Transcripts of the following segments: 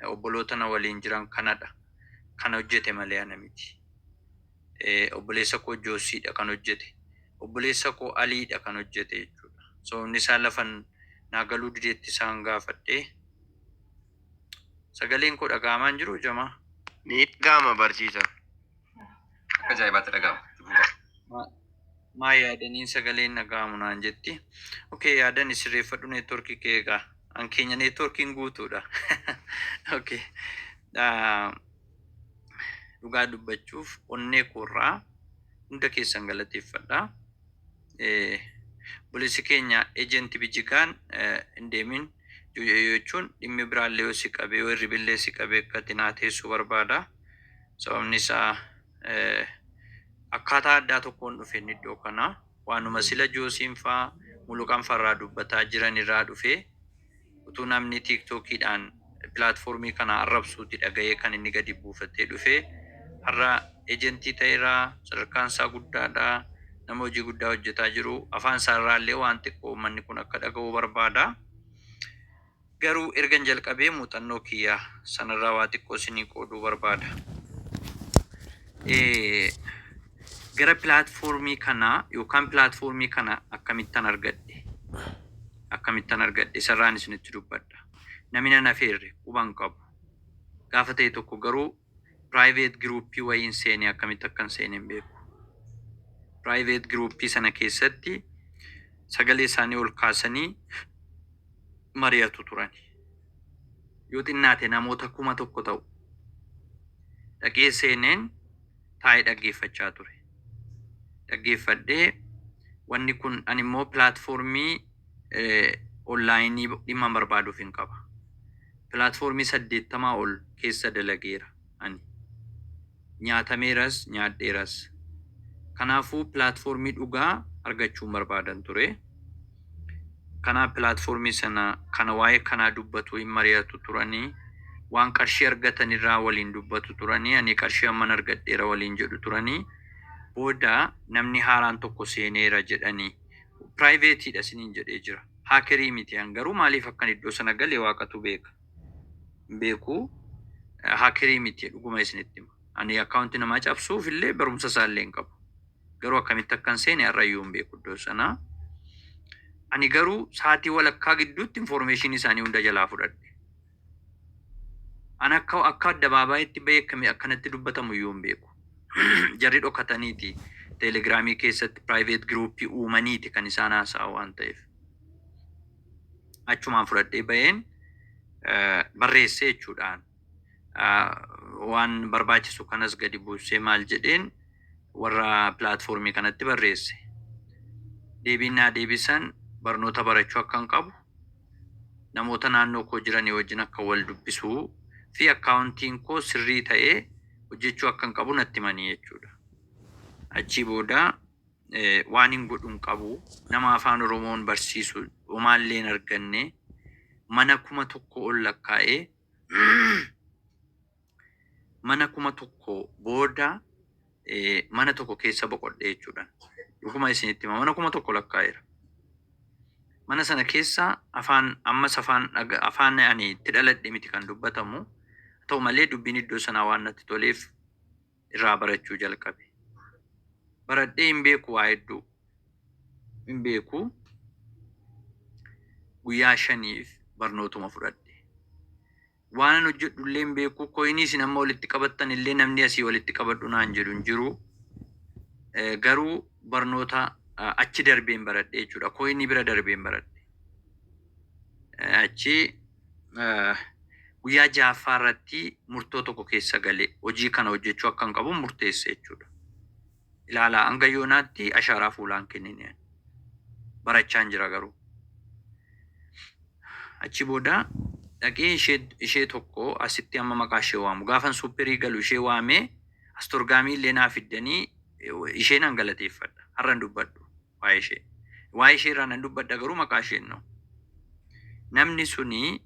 obboloota na waliin jiran kanadha. Kana hojjete malee ana miti. Obboleessa koo Joosiidha kan hojjete. Obboleessa koo Aliidha kan hojjete jechuudha. Sababni isaa lafan naa galuu dideetti isaan gaafadhee sagaleen koo dhaga'amaa hin jiru jamaa. Ni dhaga'ama barsiisa. Akka ajaa'ibaatti dhaga'ama. Maa yaadaniin sagaleen dhaga'amu naan jetti. Okay, yaadan sirreeffadhu neetworkii kee egaa. An keenya neetworkiin guutuudha. Okay. Dhugaa dubbachuuf onnee koorraa hunda keessan galateeffadha. Bulisi keenya ejenti bijigaan hin deemin jechuun dhimmi biraallee yoo si qabee yoo hirribillee si qabee akkatti naa teessuu barbaada. Sababni isaa akkaataa addaa tokkoon dhufe inni iddoo kana waanuma sila Joosiin faa Muluqaan farraa dubbataa jiran irraa dhufe utuu namni tiiktookiidhaan pilaatfoormii kana arrabsuuti dhaga'ee kan inni gadi buufatee dhufe har'a ejentii ta'eeraa sadarkaan isaa guddaadha. Nama hojii guddaa hojjetaa jiru. Afaan isaarraallee waan xiqqoo uummanni kun akka dhaga'uu barbaada. Garuu ergan jalqabee muuxannoo kiyyaa sanarraa waa xiqqoo isinii qooduu barbaada. Gara pilaatfoormii kanaa yookaan pilaatfoormii kana akkamittan argadhe? Akkamittan argadhe sarraan isinitti dubbadha. Namni nan afeerre quban qabu. Gaafa ta'e tokko garuu private groupii wayiin seenee akkamitti akkan seeneen beeku. Private groupii sana keessatti sagalee isaanii ol kaasanii mari'atu turani. Yoo xinnaate namoota 1,000 ta'u. Dhaqee seeneen taa'ee dhaggeeffachaa ture. Dhaggeeffadhee wanni kun ani immoo pilaatfoormii onlaayinii dhimma barbaaduuf hin qaba. Pilaatfoormii 80 ol keessa dalageera ani. Nyaatameeras nyaadheeras. Kanaafuu pilaatfoormii dhugaa argachuun barbaadan ture. Kanaaf pilaatfoormii sana kana waa'ee kanaa dubbatu hin mari'atu turanii waan qarshii argatan irraa waliin dubbatu turanii ani qarshii amman argadheera waliin jedhu turanii booda namni haaraan tokko seeneera jedhanii piraayiveetiidha isiniin jedhee jira. Haakerii miti garuu maaliif akkan iddoo sana galee waaqatu beeka. Beeku haakerii miti dhuguma isinitti hima. Ani akkaawuntii namaa cabsuuf illee barumsa isaallee hin qabu. Garuu akkamitti akkan seene har'ayyuu hin beeku iddoo sana. Ani garuu sa'aatii walakkaa gidduutti infoormeeshinii isaanii hunda jalaa fudhadhe. Ani akka addabaabaayatti bahee akkanatti dubbatamu iyyuu hin beeku. Jarri dhokataniiti teelegiraamii keessatti private groupii uumaniiti kan isaan haasa'u waan ta'eef. Achumaan fudhadhee baheen barreessee jechuudhaan waan barbaachisu kanas gadi buusee maal jedheen warra pilaatfoormii kanatti barreesse. Deebiin deebisan barnoota barachuu akkan qabu, namoota naannoo koo jiranii wajjin akka wal dubbisuu fi akkaawuntiin koo sirrii ta'ee hojjechuu akkan qabu natti himanii jechuudha. Achii booda waan hin godhuun qabu nama afaan Oromoon barsiisu homaallee hin arganne mana 1,000 ol lakkaa'ee mana 1,000 booda mana tokko keessa boqodhe jechuudha. Dhuguma isinitti hima mana 1,000 lakkaa'eera. Mana sana keessa afaan ani itti dhaladhe miti kan dubbatamu. Ta'u malee dubbiin iddoo sanaa waan natti toleef irraa barachuu jalqabe. Baradhee hin beeku waa hedduu. Hin beeku guyyaa 5 barnootuma fudhadhe. Waan hojjedhu illee hin beeku koyinii isin amma walitti qabattan illee namni asii walitti qabadhu naan jedhu hin jiru. Garuu barnoota achi darbeen baradhe jechuudha. Koyinii bira darbeen baradhe. Achi guyyaa 6ffaa irratti murtoo tokko keessa galee hojii kana hojjechuu akkan qabu murteesse jechuudha. Ilaalaa hanga yoonaatti ashaaraa fuulaan kennine. Barachaan jira garuu. Achi booda dhaqee ishee tokko asitti amma maqaa ishee waamu. Gaafan suupperii galu ishee waamee astorgaamii illee naa fiddanii ishee nan galateeffadha. Har'an dubbadhu waa'ee ishee. Waa'ee ishee irraa nan dubbadha garuu maqaa ishee hin namni suni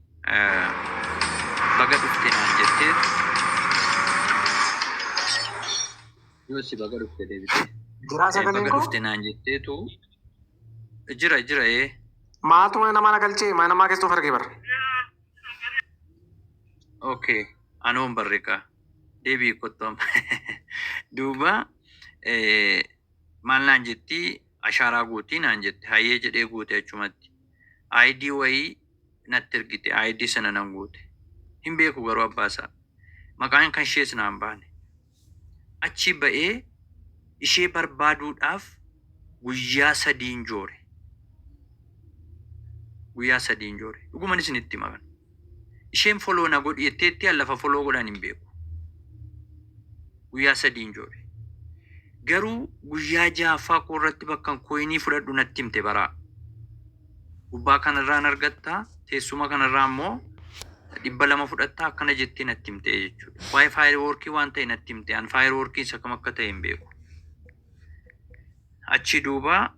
baga dhufte naan jettee yoo si baga dhufte deebite. Baga dhufte naan jetteetu jira Maaltu mana namaa nagalchee mana namaa keessatti of argee bara. Okay, anoon barreeqa. Deebii kottoom. Duuba maal naan jetti ashaaraa guutii naan jette hayyee jedhee guute achumatti. ID wayii natti ergite ID sana nan guute. Hin beeku garuu abbaasaa. Maqaan kan ishees naan baane. Achi ba'ee ishee barbaaduudhaaf guyyaa sadiin joore. Guyyaa sadiin joore. Dhuguman isinitti himan. Isheen foloo na godhi jetteetti lafa foloo godhan hin beeku. Guyyaa sadiin joore. Garuu guyyaa ja'affaa koo irratti bakka koinii fudhadhu natti himte baraa. Gubbaa kanarraan argattaa teessuma kanarraa immoo 200 fudhattaa akkana jettee natti himte jechuudha. Waa'ee faayireworkii waan ta'e natti himte. An faayireworkii isa kam akka ta'e hin beeku. Achi duuba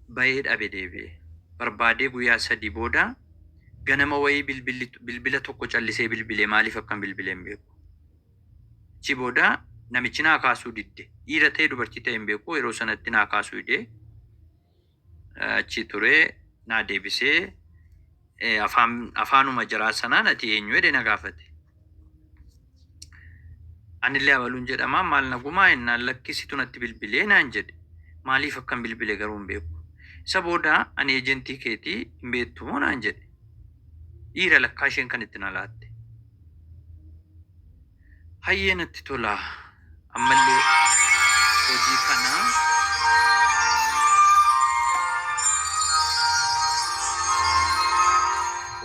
bahee dhabe deebi'e. Barbaadee guyyaa sadii booda ganama wayii bilbila tokko callisee bilbilee maaliif akkan bilbilee hin beeku. Achi booda namichi naa kaasuu didde. Dhiira ta'e dubartii ta'e hin beeku. Yeroo sanatti naa kaasuu didee achi turee naa deebisee afaanuma jiraa sanaan ati eenyu jedhee na gaafate. Anillee abaluun jedhama maal nagumaa innaan lakkisitu natti bilbilee naan jedhe. Maaliif akkan bilbilee garuu hin beeku. Isa booda ani ejentii keetii hin beektu moo naan jedhe. Dhiira lakkaa isheen kan itti na laatte. Hayyee natti tola. Ammallee hojii kanaa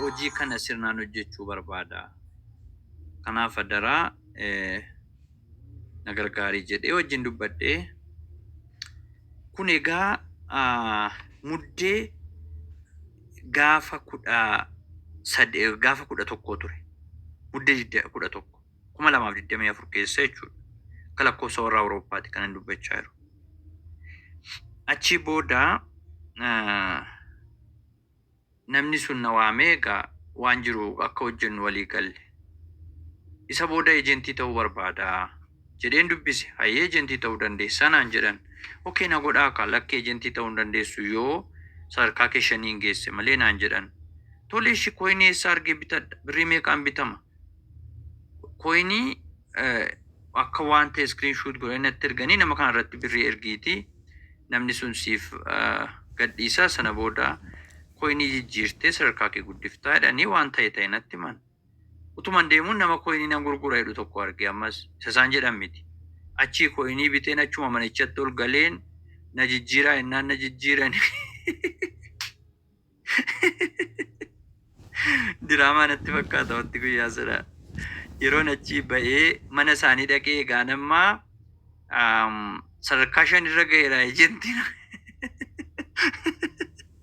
hojii kana sirnaan hojjechuu barbaada. Kanaaf adaraa na gargaarii jedhee wajjin dubbadhee kun egaa muddee gaafa 11 ture. Muddee 11 2024 keessa jechuudha. Akka lakkoofsa warra Awurooppaatti kanan dubbachaa jiru. Achi booda namni sun na waamee egaa waan jiru akka hojjennu walii galle. Isa booda ejentii ta'uu barbaada jedheen dubbise. Hayyee ejentii ta'uu dandeessaa naan jedhan. Okey na godhaa akka lakkee ejentii ta'uu dandeessu yoo sadarkaa kee shaniin geesse malee naan jedhan. Tole ishii koinii eessaa argee bitadha? Birrii meeqaan bitama? Koinii akka waan ta'e screenshot godhanii natti erganii nama kana irratti birrii ergiitii namni sun siif gadhiisaa sana booda koinii jijjiirtee sadarkaa kee guddiftaa jedhanii waan ta'e natti himan. Utuman deemuun nama koinii nan gurgura jedhu tokko arge ammas isa isaan jedhan miti. Achii koinii biteen achuma manichatti ol galeen na jijjiiraa innaan na jijjiiran. Diraamaa natti fakkaata wanti guyyaa sana. Yeroon achii ba'ee mana isaanii dhaqee egaan ammaa sadarkaa 5 irra ga'eera ejentiin.